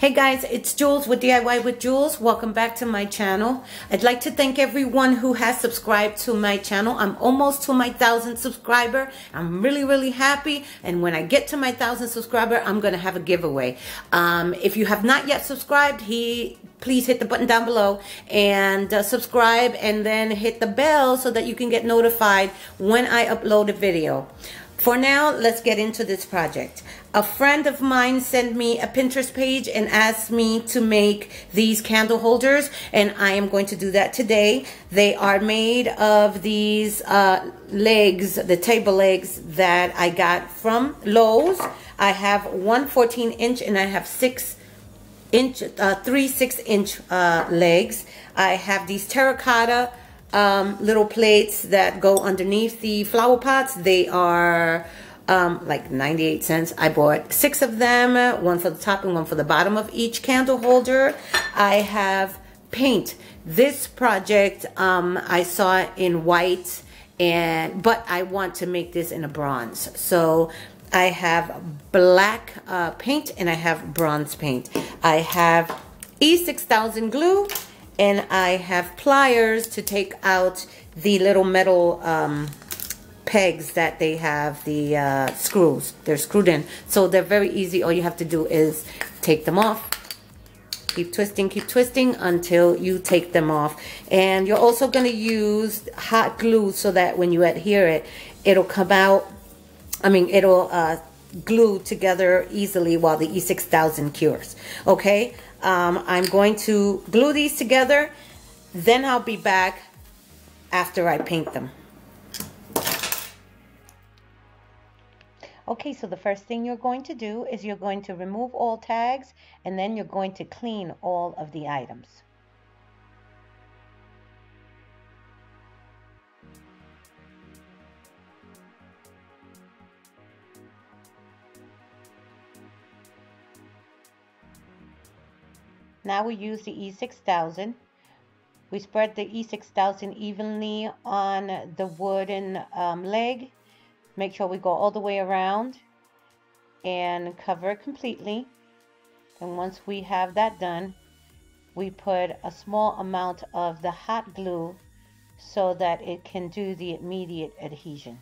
Hey guys, it's Jules with DIY with Jules. Welcome back to my channel. I'd like to thank everyone who has subscribed to my channel. I'm almost to my 1,000 subscriber. I'm really happy. And when I get to my 1,000 subscriber, I'm going to have a giveaway. If you have not yet subscribed, please hit the button down below and subscribe, and then hit the bell so that you can get notified when I upload a video. For now, let's get into this project. A friend of mine sent me a Pinterest page and asked me to make these candle holders, and I am going to do that today. They are made of these legs, the table legs that I got from Lowe's. I have one 14-inch and I have three 6-inch legs. I have these terracotta little plates that go underneath the flower pots. They are like 98 cents. I bought 6 of them, one for the top and one for the bottom of each candle holder. I have paint. This project I saw in white, but I want to make this in a bronze. So I have black paint and I have bronze paint. I have E6000 glue, and I have pliers to take out the little metal pegs that they have, the screws. They're screwed in. So they're very easy. All you have to do is take them off. Keep twisting until you take them off. And you're also going to use hot glue so that when you adhere it, it'll come out. It'll glue together easily while the E6000 cures. Okay? I'm going to glue these together, then I'll be back after I paint them. Okay, so the first thing you're going to do is you're going to remove all tags, and then you're going to clean all of the items. Now we use the E6000. We spread the E6000 evenly on the wooden leg. Make sure we go all the way around and cover it completely. And once we have that done, we put a small amount of the hot glue so that it can do the immediate adhesion.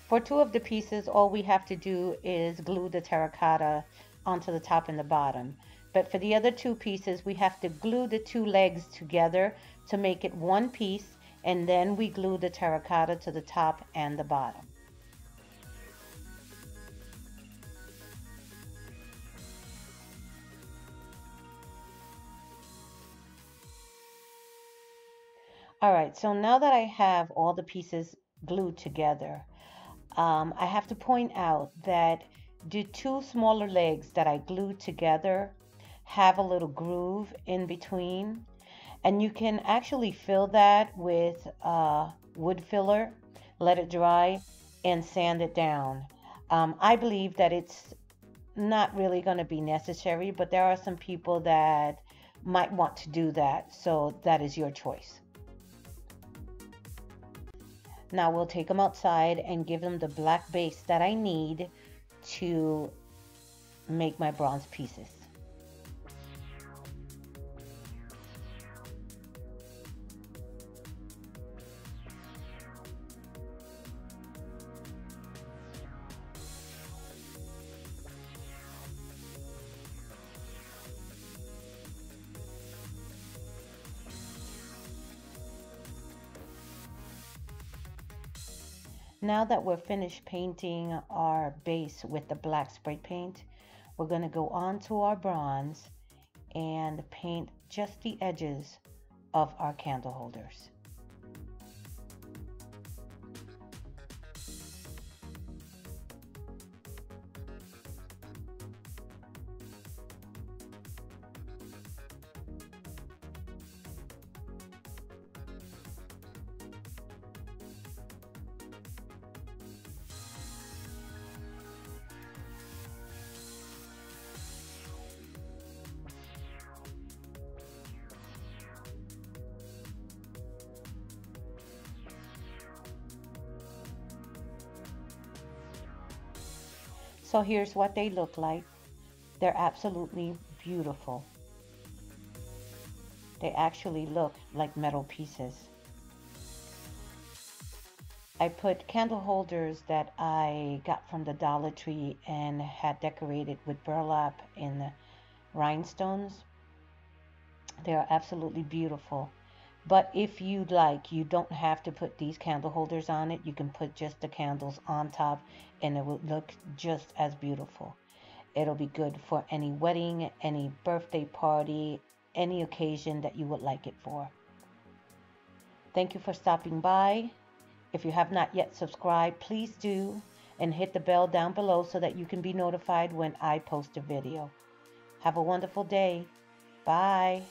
For 2 of the pieces, all we have to do is glue the terracotta onto the top and the bottom. But for the other 2 pieces, we have to glue the 2 legs together to make it one piece, and then we glue the terracotta to the top and the bottom. Alright, so now that I have all the pieces glued together, I have to point out that the 2 smaller legs that I glued together have a little groove in between, and you can actually fill that with wood filler, let it dry, and sand it down. I believe that it's not really going to be necessary, but there are some people that might want to do that, so that is your choice. Now we'll take them outside and give them the black base that I need to make my bronze pieces. Now that we're finished painting our base with the black spray paint, we're going to go on to our bronze and paint just the edges of our candle holders. So here's what they look like. They're absolutely beautiful. They actually look like metal pieces. I put candle holders that I got from the Dollar Tree and had decorated with burlap and rhinestones. They are absolutely beautiful. But if you like, you don't have to put these candle holders on it. You can put just the candles on top and it will look just as beautiful. It'll be good for any wedding, any birthday party, any occasion that you would like it for. Thank you for stopping by. If you have not yet subscribed, please do, and hit the bell down below so that you can be notified when I post a video. Have a wonderful day. Bye.